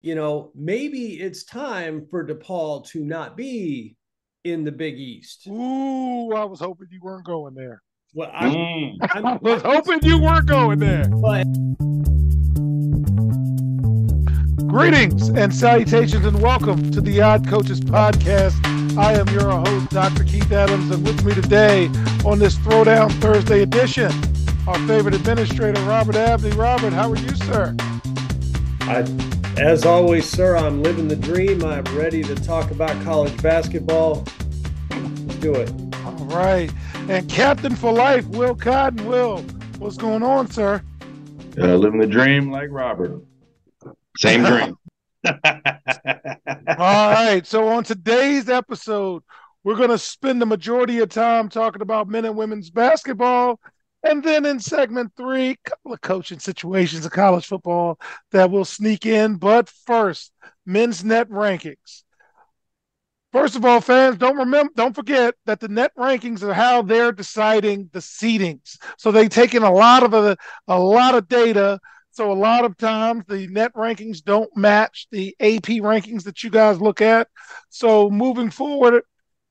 maybe it's time for DePaul to not be in the Big East. Ooh, I was hoping you weren't going there. Well, I was hoping you weren't going there. but Greetings and salutations and welcome to the Odd Coaches Podcast. I am your host, Dr. Keith Adams, and with me today on this Throwdown Thursday edition, our favorite administrator, Robert Abney. Robert, how are you, sir? As always, sir, I'm living the dream. I'm ready to talk about college basketball. Let's do it. All right. And Captain for Life, Will Cotton. Will, what's going on, sir? Living the dream like Robert. Same dream. All right. So on today's episode, we're going to spend the majority of time talking about men and women's basketball. And then in segment 3, a couple of coaching situations of college football that will sneak in. But first, men's net rankings. First of all, fans, don't forget that the net rankings are how they're deciding the seedings. So they take in a lot of data. So a lot of times the net rankings don't match the AP rankings that you guys look at. So moving forward,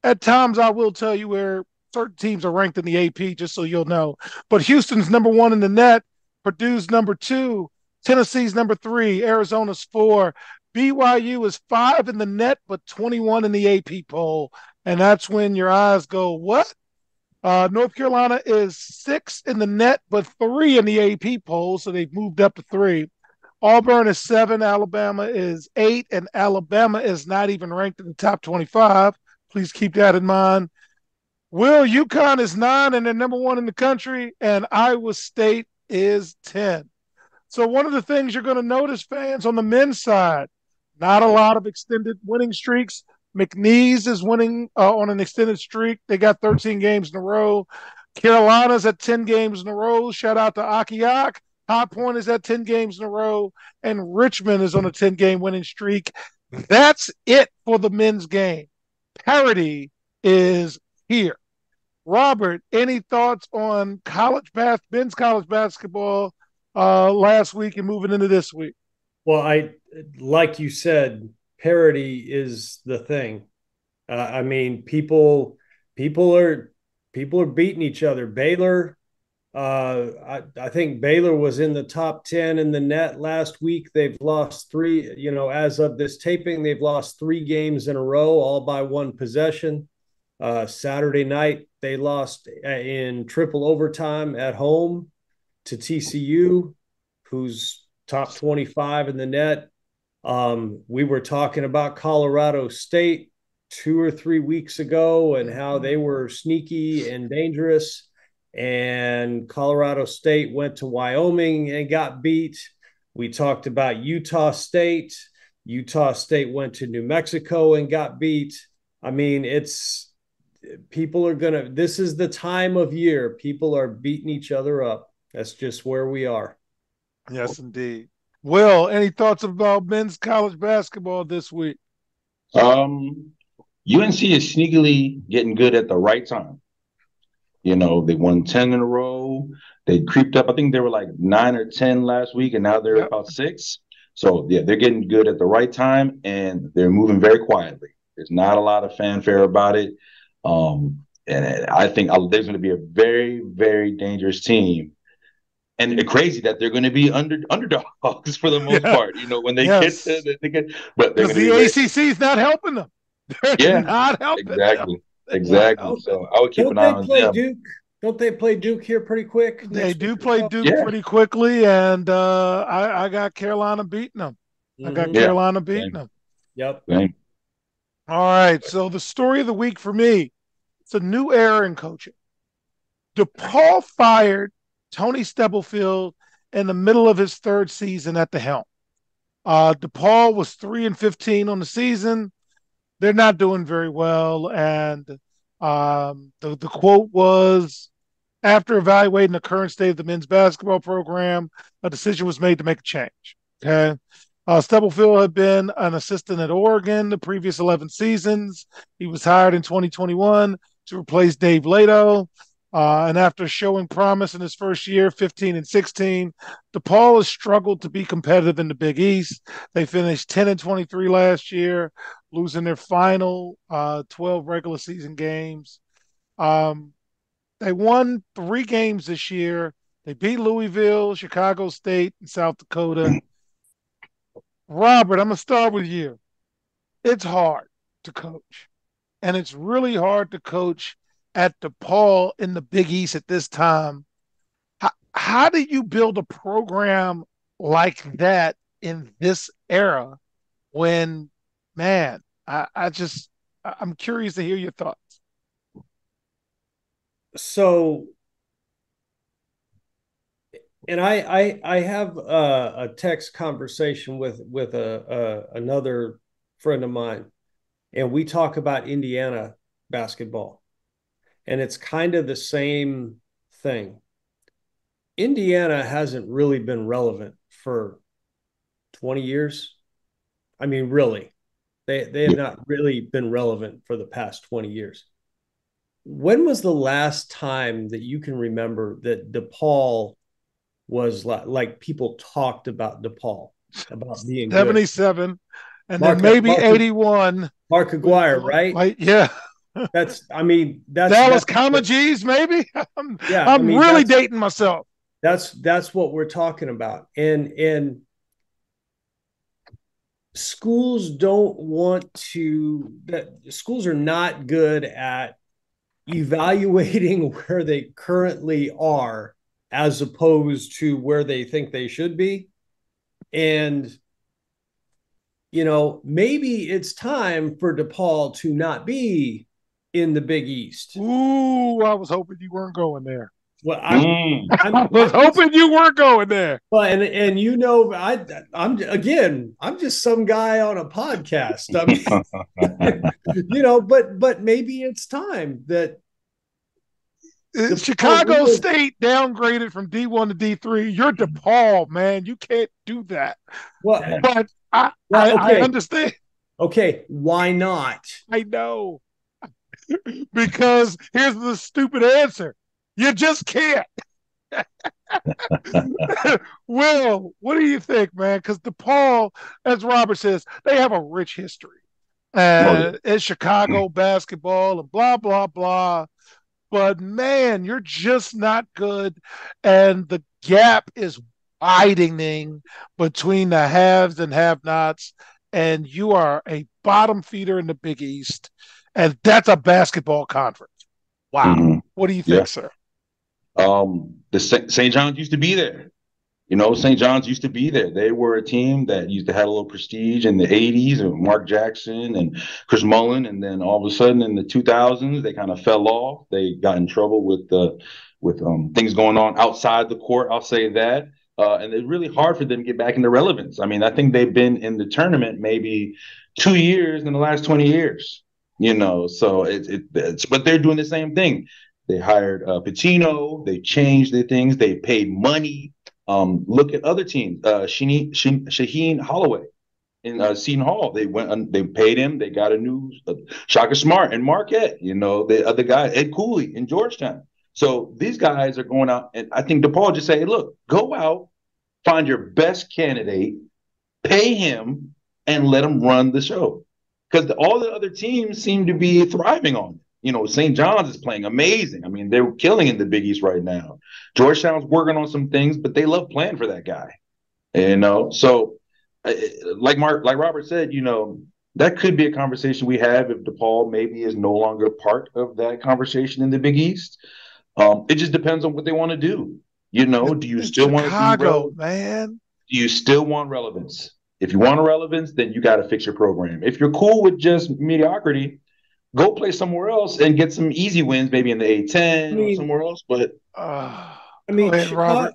at times I will tell you where certain teams are ranked in the AP, just so you'll know. But Houston's number 1 in the net, Purdue's number 2, Tennessee's number 3, Arizona's 4, BYU is 5 in the net, but 21 in the AP poll. And that's when your eyes go, what? North Carolina is 6 in the net, but 3 in the AP poll, so they've moved up to 3. Auburn is 7, Alabama is 8, and Alabama is not even ranked in the top 25. Please keep that in mind. Will, UConn is 9, and they're number 1 in the country, and Iowa State is 10. So one of the things you're going to notice, fans, on the men's side, not a lot of extended winning streaks. McNeese is winning on an extended streak. They got 13 games in a row. Carolina's at 10 games in a row. Shout out to Akiak. High Point is at 10 games in a row. And Richmond is on a 10-game winning streak. That's it for the men's game. Parity is here. Robert, any thoughts on men's college basketball last week and moving into this week? Well, like you said, parity is the thing. I mean, people are beating each other. Baylor, I think Baylor was in the top 10 in the net last week. They've lost 3. As of this taping, they've lost 3 games in a row, all by 1 possession. Saturday night, they lost in triple overtime at home to TCU, who's top 25 in the net. We were talking about Colorado State 2 or 3 weeks ago and how they were sneaky and dangerous. And Colorado State went to Wyoming and got beat. We talked about Utah State. Utah State went to New Mexico and got beat. I mean, this is the time of year. People are beating each other up. That's just where we are. Yes, indeed. Will, any thoughts about men's college basketball this week? UNC is sneakily getting good at the right time. They won 10 in a row. They creeped up. I think they were like 9 or 10 last week, and now they're about 6. So, yeah, they're getting good at the right time, and they're moving very quietly. There's not a lot of fanfare about it. And I think there's going to be a very, very dangerous team. And it's crazy that they're going to be underdogs for the most part, when they get but because the ACC is not helping them. They're not helping exactly. them. Exactly. So I would keep an eye on them. Duke? Don't they play Duke here pretty quick? They do play Duke pretty quickly, and I got Carolina beating them. Yep. Same. All right. So the story of the week for me, it's a new era in coaching. DePaul fired Tony Stubblefield in the middle of his 3rd season at the helm. DePaul was 3-15 on the season. They're not doing very well. And the quote was, after evaluating the current state of the men's basketball program, a decision was made to make a change. Okay. Stubblefield had been an assistant at Oregon the previous 11 seasons. He was hired in 2021 to replace Dave Lato. And after showing promise in his first year, 15 and 16, DePaul has struggled to be competitive in the Big East. They finished 10 and 23 last year, losing their final 12 regular season games. Um, they won 3 games this year. They beat Louisville, Chicago State, and South Dakota. Robert, I'm going to start with you. It's hard to coach, and it's really hard to coach at DePaul in the Big East at this time. How do you build a program like that in this era when, man, I'm curious to hear your thoughts. So, and I have a text conversation with another friend of mine, and we talk about Indiana basketball, and it's kind of the same thing. Indiana hasn't really been relevant for 20 years. I mean, really, they have not really been relevant for the past 20 years. When was the last time that you can remember that DePaul was like people talked about DePaul, about being 77, good? and then maybe 81. Mark Aguirre, right? Yeah. That's Dallas Comagese, maybe. I'm really dating myself. That's what we're talking about. And schools schools are not good at evaluating where they currently are as opposed to where they think they should be. And, maybe it's time for DePaul to not be in the Big East. Ooh, I was hoping you weren't going there. Well, I was hoping you weren't going there. Well, I'm just some guy on a podcast. I mean, but maybe it's time that Chicago State downgraded from D1 to D3. You're DePaul, man. You can't do that. Well, but I understand. Okay, why not? I know. Because here's the stupid answer. You just can't. Will, what do you think, man? Because DePaul, as Robert says, they have a rich history. It's Chicago basketball and blah, blah, blah. But, man, you're just not good. And the gap is widening between the haves and have-nots. And you are a bottom feeder in the Big East. And that's a basketball conference. Wow. Mm-hmm. What do you think, sir? The St. John's used to be there. St. John's used to be there. They were a team that used to have a little prestige in the 80s and Mark Jackson and Chris Mullin. And then all of a sudden in the 2000s, they kind of fell off. They got in trouble with things going on outside the court. I'll say that. And it's really hard for them to get back into relevance. I mean, I think they've been in the tournament maybe 2 years in the last 20 years. So it's but they're doing the same thing. They hired Pitino. They changed the things. They paid money. Look at other teams. Shaheen Holloway in Seton Hall. They paid him. They got a new Shaka Smart and Marquette. The other guy, Ed Cooley in Georgetown. So these guys are going out, and I think DePaul just say, hey, look, go out, find your best candidate, pay him, and let him run the show. Because all the other teams seem to be thriving on it. St. John's is playing amazing. I mean, they're killing in the Big East right now. Georgetown's working on some things, but they love playing for that guy. So like Robert said, that could be a conversation we have if DePaul maybe is no longer part of that conversation in the Big East. It just depends on what they want to do. Do you still want to be relevant? Man? Do you still want relevance? If you want a relevance, then you got to fix your program. If you're cool with just mediocrity, go play somewhere else and get some easy wins, maybe in the A10 or somewhere else. But Robert.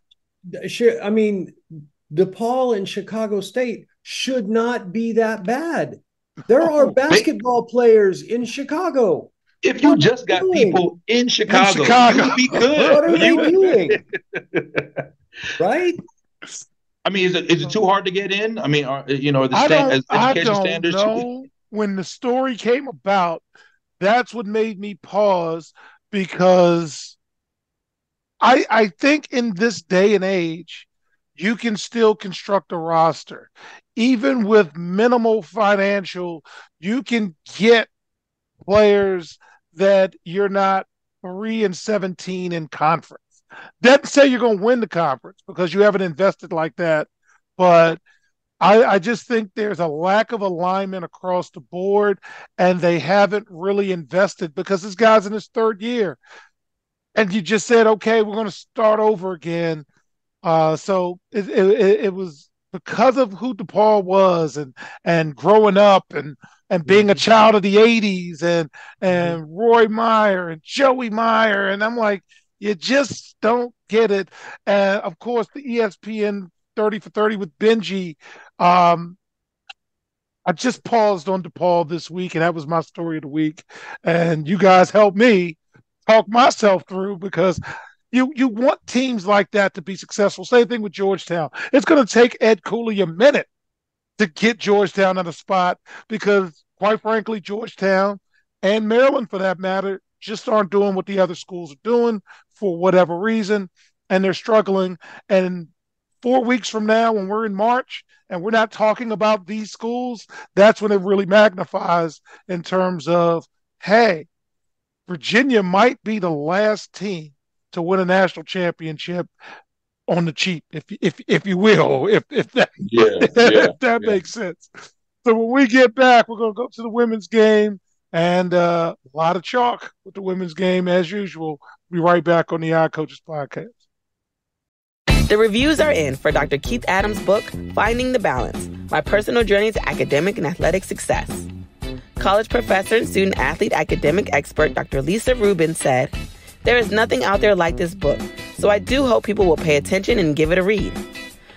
DePaul and Chicago State should not be that bad. There are basketball players in Chicago. If you just got people in Chicago, you'll be good. What are they doing? Right? I mean, is it too hard to get in? I mean, education standards. Know. When the story came about, that's what made me pause, because I think in this day and age, you can still construct a roster. Even with minimal financial, you can get players that you're not 3-17 in conference. Doesn't say you're going to win the conference because you haven't invested like that, but I just think there's a lack of alignment across the board, and they haven't really invested because this guy's in his third year. And you just said, okay, we're going to start over again. So it was because of who DePaul was and growing up and being a child of the 80s and Roy Meyer and Joey Meyer. And I'm like, you just don't get it. And of course, the ESPN 30 for 30 with Benji. I just paused on DePaul this week, and that was my story of the week. And you guys helped me talk myself through because you want teams like that to be successful. Same thing with Georgetown. It's going to take Ed Cooley a minute to get Georgetown at a spot because, quite frankly, Georgetown and Maryland, for that matter, just aren't doing what the other schools are doing for whatever reason, and they're struggling. And 4 weeks from now, when we're in March and we're not talking about these schools, that's when it really magnifies in terms of, hey, Virginia might be the last team to win a national championship on the cheap, if you will, if that if that makes sense. So when we get back, we're going to go to the women's game and a lot of chalk with the women's game as usual. We'll be right back on the Odd Coaches podcast. The reviews are in for Dr. Keith Adams' book, Finding the Balance, My Personal Journey to Academic and Athletic Success. College professor and student-athlete academic expert Dr. Lisa Rubin said, "There is nothing out there like this book, so I do hope people will pay attention and give it a read."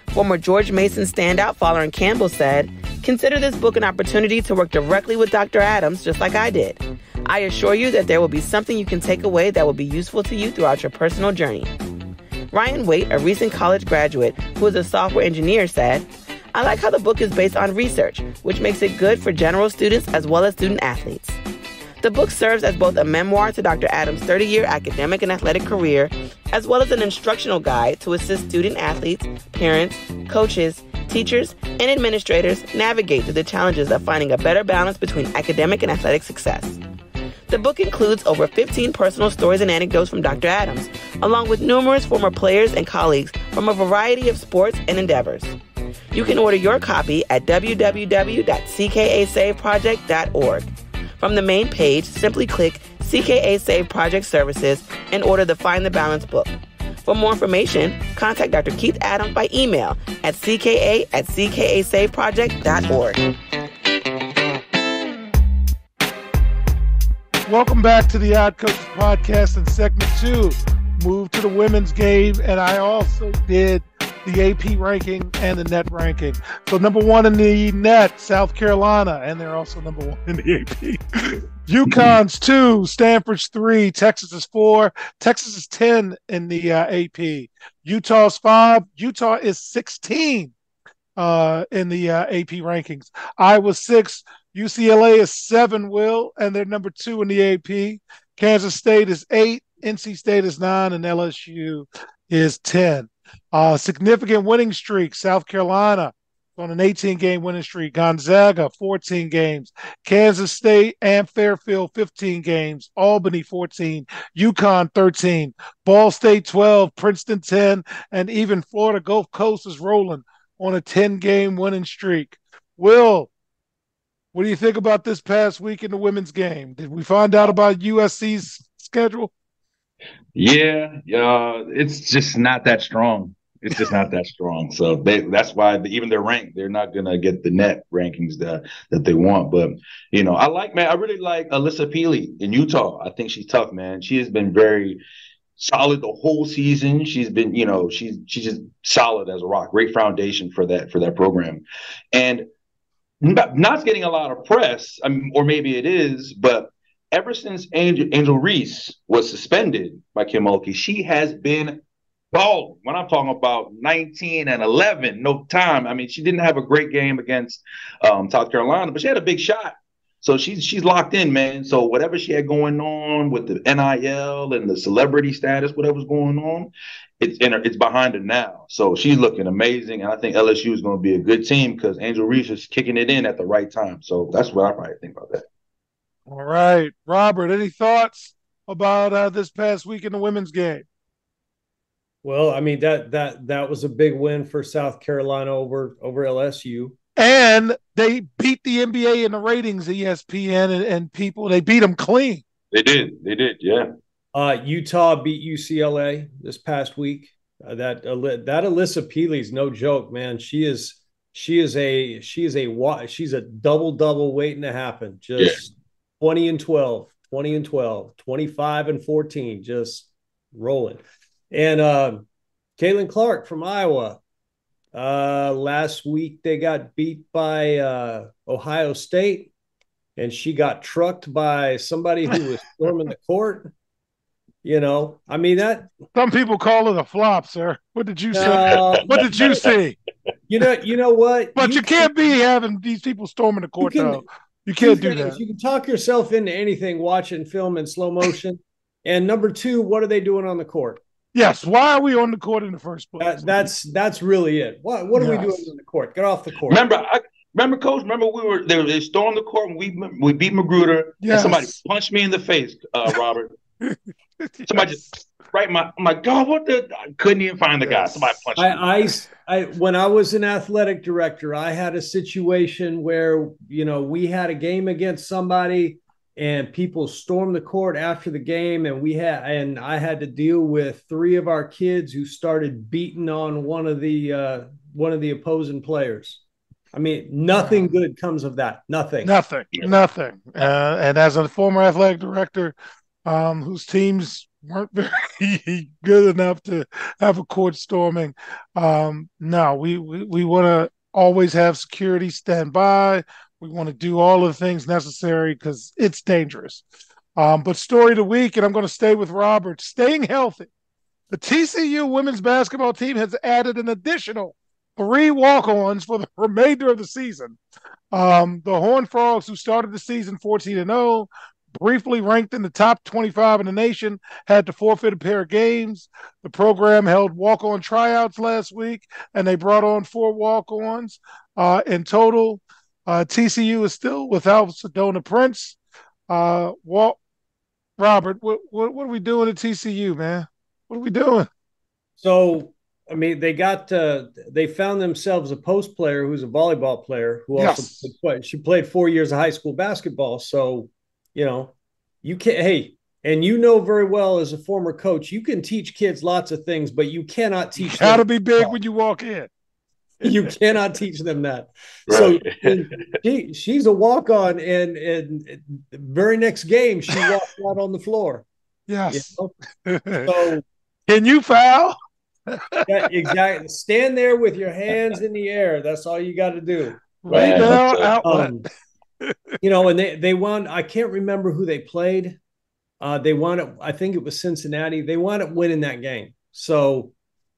Former George Mason standout Folarin Campbell said, "Consider this book an opportunity to work directly with Dr. Adams just like I did. I assure you that there will be something you can take away that will be useful to you throughout your personal journey." Ryan Waite, a recent college graduate who is a software engineer, said, "I like how the book is based on research, which makes it good for general students as well as student athletes." The book serves as both a memoir to Dr. Adams' 30-year academic and athletic career, as well as an instructional guide to assist student athletes, parents, coaches, teachers, and administrators navigate through the challenges of finding a better balance between academic and athletic success. The book includes over 15 personal stories and anecdotes from Dr. Adams, along with numerous former players and colleagues from a variety of sports and endeavors. You can order your copy at www.ckasaveproject.org. From the main page, simply click CKA Save Project Services and order the Find the Balance book. For more information, contact Dr. Keith Adams by email at cka@ckasaveproject.org. Welcome back to the Odd Coaches podcast in segment 2. Move to the women's game, and I also did the AP ranking and the net ranking. So number 1 in the net, South Carolina, and they're also number 1 in the AP. UConn's 2, Stanford's 3, Texas is 4, Texas is 10 in the AP. Utah's 5, Utah is 16 in the AP rankings. Iowa 6, UCLA is 7, Will, and they're number 2 in the AP. Kansas State is 8, NC State is 9, and LSU is 10. Significant winning streak, South Carolina on an 18-game winning streak. Gonzaga, 14 games. Kansas State and Fairfield, 15 games. Albany, 14. UConn, 13. Ball State, 12. Princeton, 10. And even Florida Gulf Coast is rolling on a 10-game winning streak. Will, what do you think about this past week in the women's game? Did we find out about USC's schedule? Yeah, it's just not that strong. It's just not that strong. So that's why even they're ranked, they're not gonna get the net rankings that they want. But I really like Alyssa Peely in Utah. I think she's tough, man. She has been very solid the whole season. She's been, she's just solid as a rock. Great foundation for that program, and not getting a lot of press. Or maybe it is, but ever since Angel Reese was suspended by Kim Mulkey, she has been balling. When I'm talking about 19 and 11, no time. She didn't have a great game against South Carolina, but she had a big shot. So she's locked in, man. So whatever she had going on with the NIL and the celebrity status, whatever's going on, it's behind her now. So she's looking amazing, and I think LSU is going to be a good team because Angel Reese is kicking it in at the right time. So that's what I probably think about that. All right, Robert, any thoughts about this past week in the women's game? Well, I mean that was a big win for South Carolina over LSU. And they beat the NBA in the ratings, ESPN and people. They beat them clean. They did, yeah. Utah beat UCLA this past week. That Alyssa Peely's no joke, man. She's a double waiting to happen. Just 20 and 12, 20 and 12, 25 and 14, just rolling. And Caitlin Clark from Iowa. Last week they got beat by Ohio State, and she got trucked by somebody who was storming the court. You know, I mean that. Some people call it a flop, sir. What did you say? What did you see? You know what? But you can't be having these people storming the court, though. You can't do that. You can talk yourself into anything watching film in slow motion. And number two, what are they doing on the court? Yes. Why are we on the court in the first place? That's really it. What are we doing on the court? Get off the court. Remember, Coach. Remember, they stormed the court and we beat Magruder. Yes. And somebody punched me in the face, Robert. Somebody just I'm like, God, I couldn't even find the guy. Somebody punched me. When I was an athletic director, I had a situation where, we had a game against somebody and people stormed the court after the game, and I had to deal with 3 of our kids who started beating on one of the opposing players. I mean, nothing good comes of that. Nothing. And as a former athletic director, whose teams weren't very good enough to have a court storming, no, we want to always have security stand by. We want to do all of the things necessary because it's dangerous. But story of the week, and I'm going to stay with Robert, staying healthy. The TCU women's basketball team has added an additional 3 walk-ons for the remainder of the season. The Horned Frogs, who started the season 14-0, briefly ranked in the top 25 in the nation, had to forfeit a pair of games. The program held walk-on tryouts last week, and they brought on 4 walk-ons. In total, TCU is still without Sedona Prince. Robert, what are we doing at TCU, man? What are we doing? So, I mean, they found themselves a post player who's a volleyball player who also she played 4 years of high school basketball. So, you can't, and very well as a former coach, you can teach kids lots of things, but you cannot teach them how to be big when you walk in. You cannot teach them that. Right. So she's a walk-on, and very next game she walked out on the floor. Yes. So can you foul? Yeah, exactly. Stand there with your hands in the air. That's all you got to do. Right now, outlet. And they won. I can't remember who they played. They won it. I think it was Cincinnati. They wound up winning that game. So,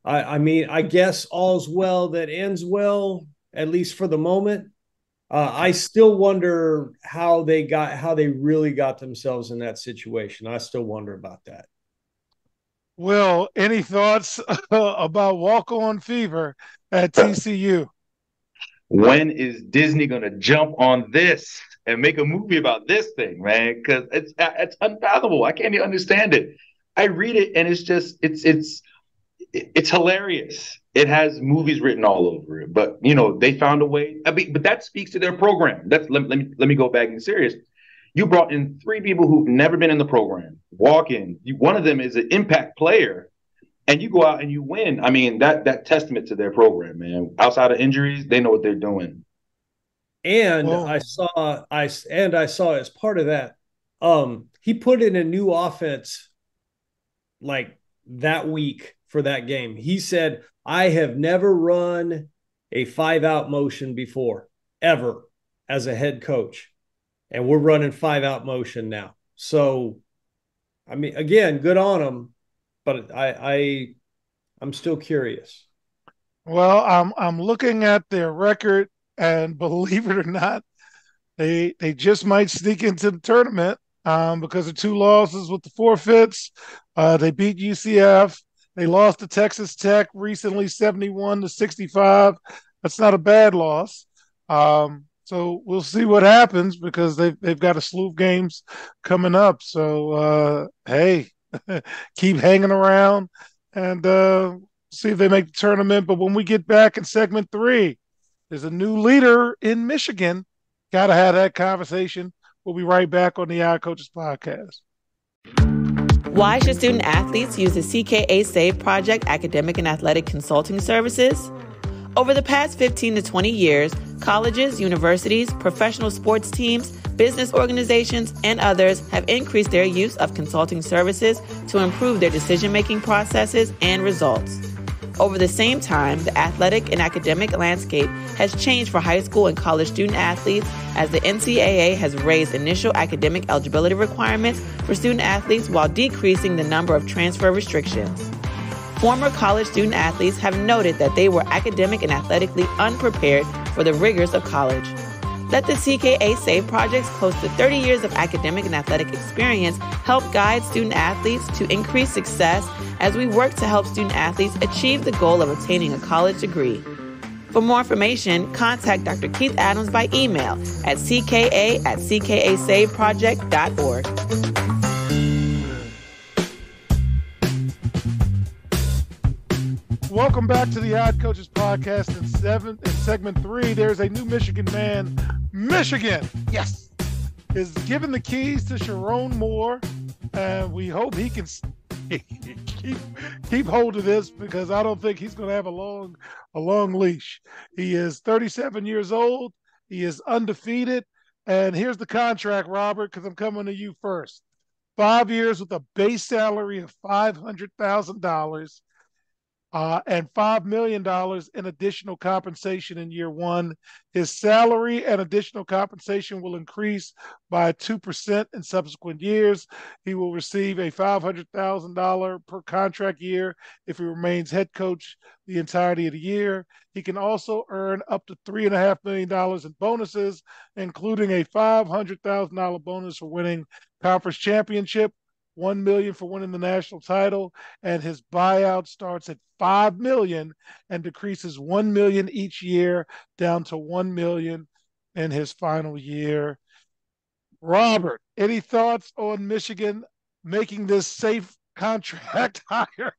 I mean, I guess all's well that ends well, at least for the moment. I still wonder how they really got themselves in that situation. I still wonder about that. Will, any thoughts about walk-on fever at TCU? When is Disney going to jump on this and make a movie about this thing, man? Because it's unfathomable. I can't even understand it. I read it and it's just it's hilarious. It has movies written all over it, but they found a way. I mean, but that speaks to their program. Let me go back and serious. You brought in 3 people who've never been in the program. Walk in. One of them is an impact player, and you go out and you win. I mean, that testament to their program, man. Outside of injuries, they know what they're doing. And I saw as part of that, he put in a new offense like that week for that game. He said, I have never run a 5-out motion before, ever, as a head coach. And we're running 5-out motion now. So, I mean, again, good on him, but I'm still curious. Well, I'm looking at their record, and believe it or not, They just might sneak into the tournament because of 2 losses with the forfeits. They beat UCF. They lost to Texas Tech recently, 71-65. That's not a bad loss. So we'll see what happens because they've got a slew of games coming up. So hey, keep hanging around and see if they make the tournament. But when we get back in segment 3, there's a new leader in Michigan. Got to have that conversation. We'll be right back on the Odd Coaches podcast. Why should student athletes use the CKA SAVE Project academic and athletic consulting services? Over the past 15 to 20 years, colleges, universities, professional sports teams, business organizations, and others have increased their use of consulting services to improve their decision-making processes and results. Over the same time, the athletic and academic landscape has changed for high school and college student athletes as the NCAA has raised initial academic eligibility requirements for student athletes while decreasing the number of transfer restrictions. Former college student athletes have noted that they were academic and athletically unprepared for the rigors of college. Let the CKA SAVE Project's close to 30 years of academic and athletic experience help guide student athletes to increase success as we work to help student athletes achieve the goal of obtaining a college degree. For more information, contact Dr. Keith Adams by email at cka@ckasaveproject.org. Welcome back to the Odd Coaches podcast. In segment 3, there's a new Michigan man. Michigan, yes, is giving the keys to Sharon Moore, and we hope he can keep hold of this because I don't think he's going to have a long leash. He is 37 years old. He is undefeated, and here's the contract, Robert, because I'm coming to you first. 5 years with a base salary of $500,000. And $5 million in additional compensation in year 1. His salary and additional compensation will increase by 2% in subsequent years. He will receive a $500,000 per contract year if he remains head coach the entirety of the year. He can also earn up to $3.5 million in bonuses, including a $500,000 bonus for winning conference championship, $1 million for winning the national title, and his buyout starts at $5 million and decreases $1 million each year down to $1 million in his final year. Robert, any thoughts on Michigan making this safe contract hire?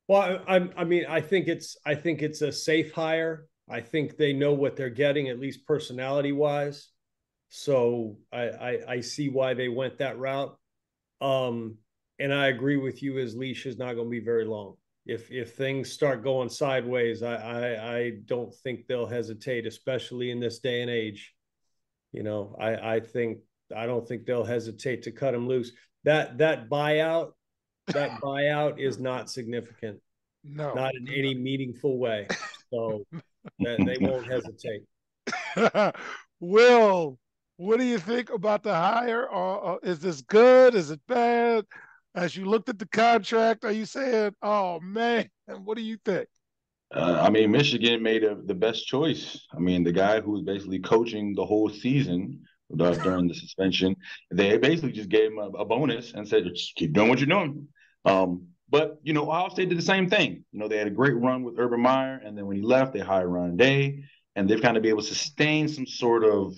Well, I mean, I think it's a safe hire. I think they know what they're getting, at least personality wise. So I see why they went that route. And I agree with you, his leash is not going to be very long. If things start going sideways, I don't think they'll hesitate, especially in this day and age. You know, I don't think they'll hesitate to cut him loose. That buyout is not significant. No, not in any meaningful way. So they won't hesitate. Will, what do you think about the hire? Is this good? Is it bad? As you looked at the contract, are you saying, oh, man, what do you think? I mean, Michigan made the best choice. I mean, the guy who was basically coaching the whole season during the suspension, they basically just gave him a bonus and said, just keep doing what you're doing. But, you know, Ohio State did the same thing. You know, they had a great run with Urban Meyer, and then when he left, they hired Ryan Day, and they've kind of been able to sustain some sort of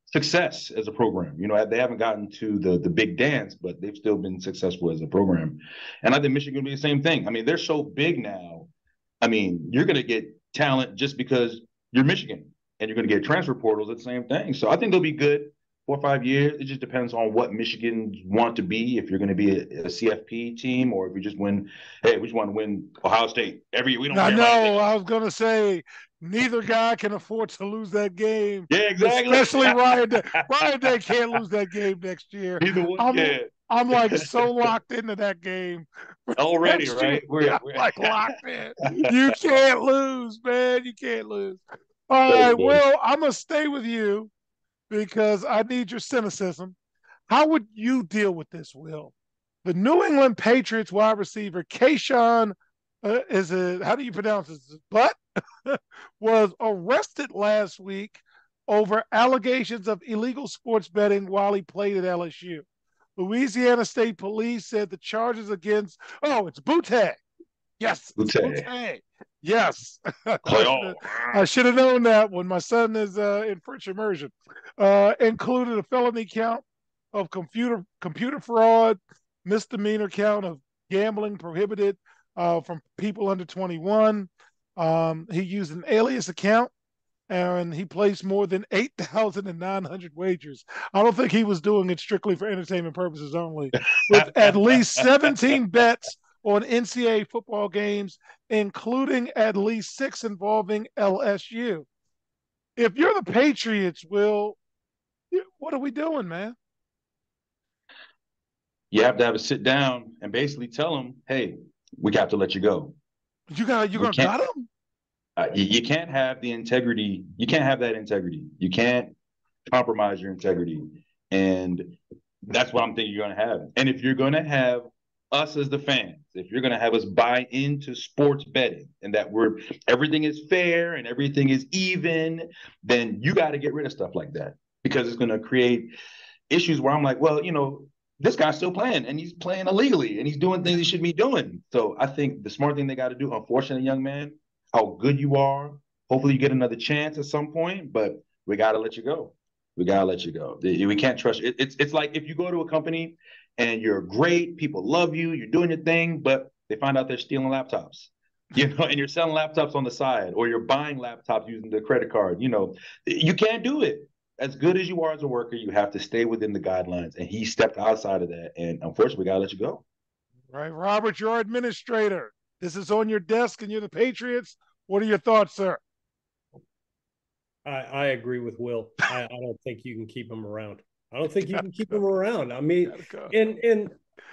success as a program. You know, they haven't gotten to the big dance, but they've still been successful as a program. And I think Michigan will be the same thing. I mean, they're so big now. I mean, you're going to get talent just because you're Michigan, and you're going to get transfer portals at the same thing. So I think they'll be good 4 or 5 years. It just depends on what Michigan want to be. If you're going to be a CFP team, or if you just win, hey, we just want to win Ohio State every year. We don't care. I was going to say, neither guy can afford to lose that game. Yeah, exactly. Especially Ryan Day. Ryan Day can't lose that game next year. Neither one can. I'm like so locked into that game already, right? We're like locked in. You can't lose, man. You can't lose. All right, Will, I'm going to stay with you because I need your cynicism. How would you deal with this, Will? The New England Patriots wide receiver, Kayshawn, how do you pronounce this? Butt was arrested last week over allegations of illegal sports betting while he played at LSU. Louisiana State Police said the charges against, it's Boutte. Yes, it's Boutte. Boutte. Yes. Oh. I should have known that when my son is in French immersion. Included a felony count of computer fraud, misdemeanor count of gambling prohibited from people under 21. He used an alias account and he placed more than 8,900 wagers. I don't think he was doing it strictly for entertainment purposes only, with at least 17 bets on NCAA football games, including at least 6 involving LSU. If you're the Patriots, Will, what are we doing, man? You have to have a sit down and basically tell them, hey, we got to let you go. You gonna got him? You can't have the integrity. You can't have that integrity. You can't compromise your integrity. And that's what I'm thinking you're going to have. And if you're going to have us as the fans, if you're going to have us buy into sports betting and that everything is fair and everything is even, then you got to get rid of stuff like that, because it's going to create issues where I'm like, well, this guy's still playing and he's playing illegally and he's doing things he shouldn't be doing. So I think the smart thing they got to do, unfortunately, young man, how good you are, hopefully you get another chance at some point, but we got to let you go. We got to let you go. We can't trust you. It's like if you go to a company and you're great, people love you, you're doing your thing, but they find out they're stealing laptops, and you're selling laptops on the side, or you're buying laptops using the credit card. You can't do it. As good as you are as a worker, you have to stay within the guidelines. And he stepped outside of that. And unfortunately, we got to let you go. Right. Robert, you're our administrator. This is on your desk and you're the Patriots. What are your thoughts, sir? I agree with Will. I don't think you can keep him around. I don't think you can keep him around. I mean, and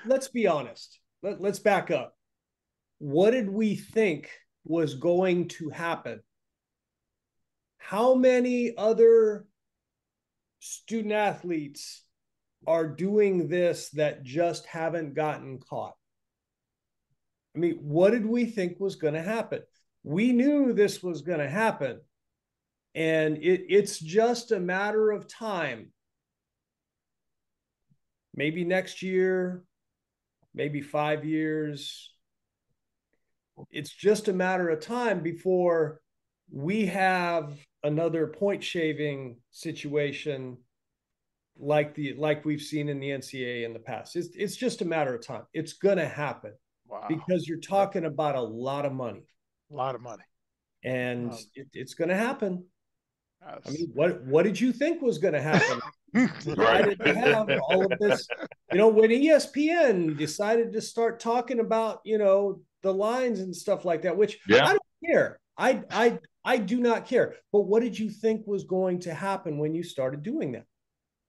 let's be honest. Let's back up. What did we think was going to happen? How many other student athletes are doing this that just haven't gotten caught? I mean, what did we think was going to happen? We knew this was going to happen. And it's just a matter of time. Maybe next year, maybe 5 years. It's just a matter of time before we have another point shaving situation like we've seen in the NCAA in the past. It's just a matter of time. It's going to happen. Wow. Because you're talking about a lot of money. A lot of money. And it's going to happen. Yes. I mean, what did you think was going to happen? Decided to have all of this, when ESPN decided to start talking about, the lines and stuff like that, which I don't care. I do not care. But what did you think was going to happen when you started doing that?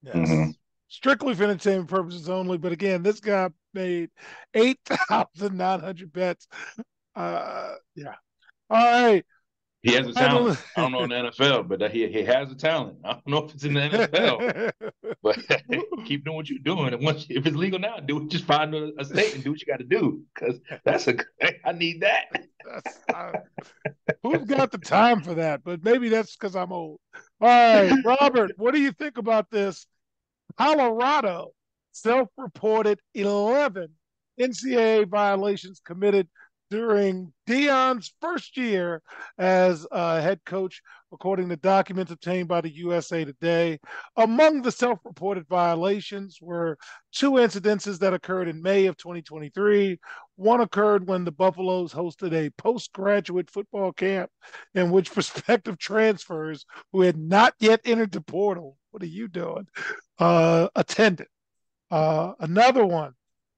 Yes. Mm-hmm. Strictly for entertainment purposes only. But again, this guy made 8,900 bets. Yeah. All right. He has a talent. I don't know in the NFL, but he has a talent. I don't know if it's in the NFL, but keep doing what you're doing. And if it's legal now, just find a state and do what you got to do, because I need that. Who's got the time for that? But maybe that's because I'm old. All right, Robert, what do you think about this? Colorado self-reported 11 NCAA violations committed during Deion's first year as head coach, according to documents obtained by the USA Today. Among the self-reported violations were 2 incidences that occurred in May of 2023. One occurred when the Buffaloes hosted a postgraduate football camp in which prospective transfers who had not yet entered the portal, what are you doing, attended. Another one,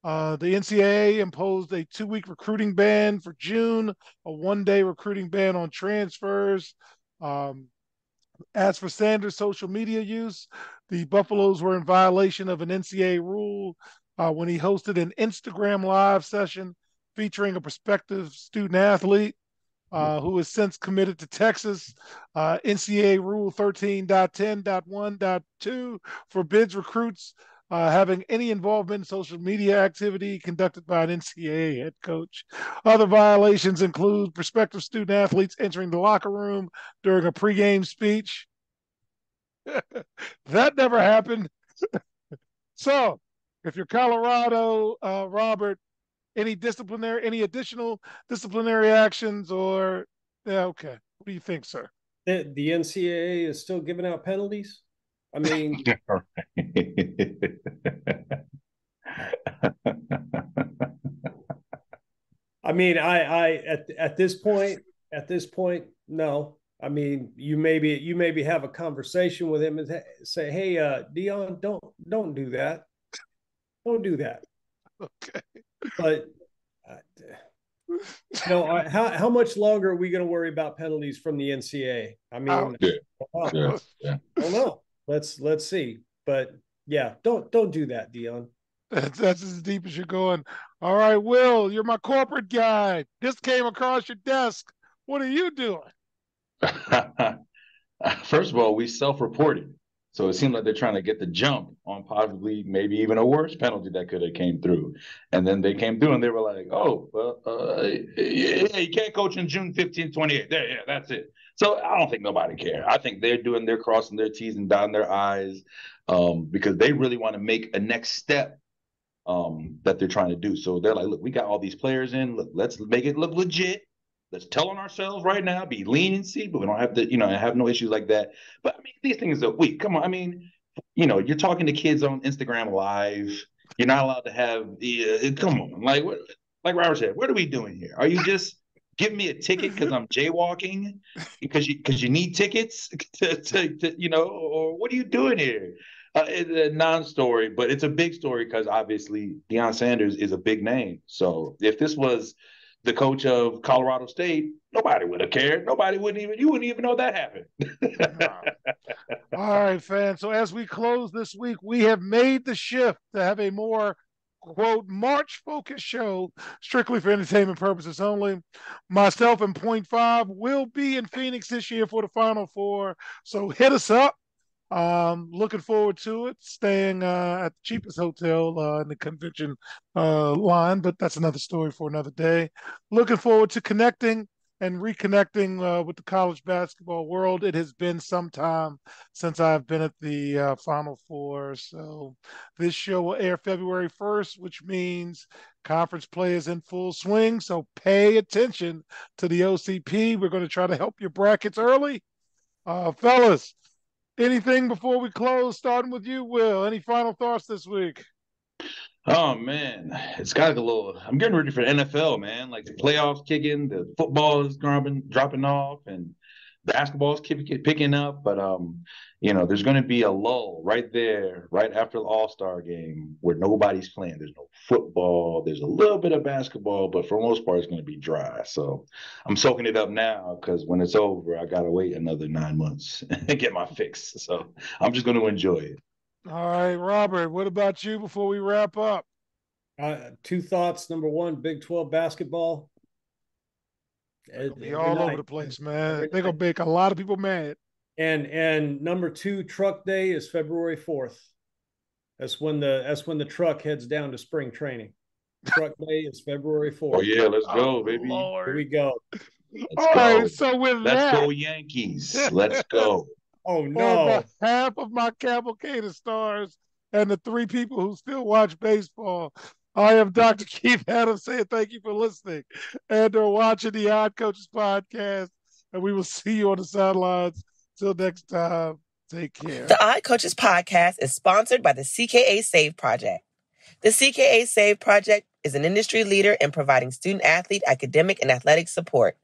the NCAA imposed a 2-week recruiting ban for June, a 1-day recruiting ban on transfers. As for Sanders' social media use, the Buffaloes were in violation of an NCAA rule when he hosted an Instagram live session featuring a prospective student athlete who has since committed to Texas. NCAA Rule 13.10.1.2 forbids recruits having any involvement in social media activity conducted by an NCAA head coach. Other violations include prospective student athletes entering the locker room during a pregame speech, That never happened. So, if you're Colorado, Robert, any additional disciplinary actions, or okay? What do you think, sir? The NCAA is still giving out penalties. I mean, I at this point, no. I mean, you maybe have a conversation with him and say, "Hey, Deion, don't do that. Don't do that." Okay. But how much longer are we going to worry about penalties from the NCAA? I mean, I don't know. Let's see. But yeah, don't do that, Deion. That's as deep as you're going. All right, Will, you're my corporate guy. This came across your desk. What are you doing? First of all, we self-reported. So it seemed like they're trying to get the jump on possibly maybe even a worse penalty that could have came through. And then they came through and they were like, oh, yeah, you can't coach in June 15th, 28th. There, yeah, that's it. So I don't think nobody cares. I think they're crossing their T's and dotting their I's because they really want to make a next step that they're trying to do. So they're like, look, we got all these players in. Look, let's make it look legit. Let's tell on ourselves right now, be leniency, but we don't have to, have no issues like that. But I mean, these things are weak. Come on. I mean, you're talking to kids on Instagram Live. You're not allowed to have come on. Like Robert said, what are we doing here? Are you just giving me a ticket because I'm jaywalking because you need tickets to or what are you doing here? It's a non-story, but it's a big story because obviously Deion Sanders is a big name. So if this was the coach of Colorado State, nobody would have cared. You wouldn't even know that happened. All right, fans. So as we close this week, we have made the shift to have a more, quote, March-focused show, strictly for entertainment purposes only. Myself and Point Five will be in Phoenix this year for the Final Four. So hit us up. Looking forward to it. Staying at the cheapest hotel in the convention line, but that's another story for another day. Looking forward to connecting and reconnecting with the college basketball world. It has been some time since I've been at the Final Four. So this show will air February 1st, which means conference play is in full swing. So pay attention to the OCP. We're going to try to help your brackets early. Fellas, anything before we close, starting with you, Will? Any final thoughts this week? Oh, man. It's got I'm getting ready for the NFL, man. Like the playoffs kicking, the football is dropping off, and basketball is picking up. But, there's going to be a lull right there, right after the All-Star game where nobody's playing. There's no football. There's a little bit of basketball, but for the most part, it's going to be dry. So I'm soaking it up now because when it's over, I got to wait another 9 months and get my fix. So I'm just going to enjoy it. All right, Robert, what about you before we wrap up? Two thoughts. Number one, Big 12 basketball. It'll be all over the place, man. They're going to make a lot of people mad. And number two, Truck Day is February 4th. That's when the truck heads down to spring training. Truck Day is February 4th. Oh yeah, let's go, baby. Lord. Here we go. All right, so let's go Yankees. Let's go. Oh no! Half of my cavalcade of stars and the three people who still watch baseball. I am Dr. Keith Adams saying thank you for listening and or watching the Odd Coaches podcast. And we will see you on the sidelines. Till next time, take care. The Odd Coaches podcast is sponsored by the CKA Save Project. The CKA Save Project is an industry leader in providing student-athlete academic and athletic support.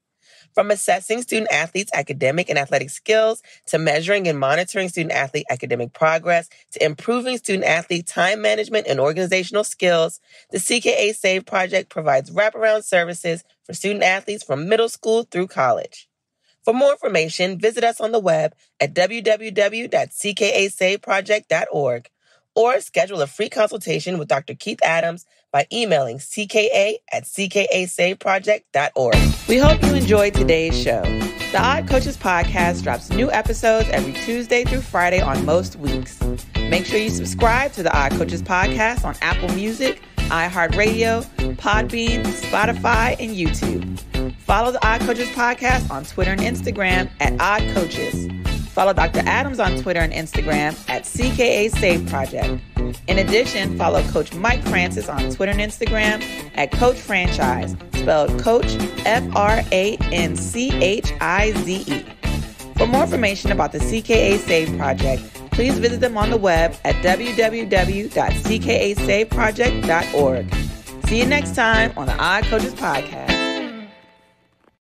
From assessing student-athletes' academic and athletic skills to measuring and monitoring student-athlete academic progress to improving student-athlete time management and organizational skills, the CKA Save Project provides wraparound services for student-athletes from middle school through college. For more information, visit us on the web at www.ckasaveproject.org or schedule a free consultation with Dr. Keith Adams by emailing cka@ckasaveproject.org. We hope you enjoyed today's show. The Odd Coaches podcast drops new episodes every Tuesday through Friday on most weeks. Make sure you subscribe to the Odd Coaches podcast on Apple Music, iHeartRadio, Podbean, Spotify, and YouTube. Follow the Odd Coaches podcast on Twitter and Instagram @OddCoaches. Follow Dr. Adams on Twitter and Instagram at CKA Save Project. In addition, follow Coach Mike Francis on Twitter and Instagram at Coach Franchise, spelled Coach Franchize. For more information about the CKA Save Project, please visit them on the web at www.ckasaveproject.org. See you next time on the Odd Coaches Podcast.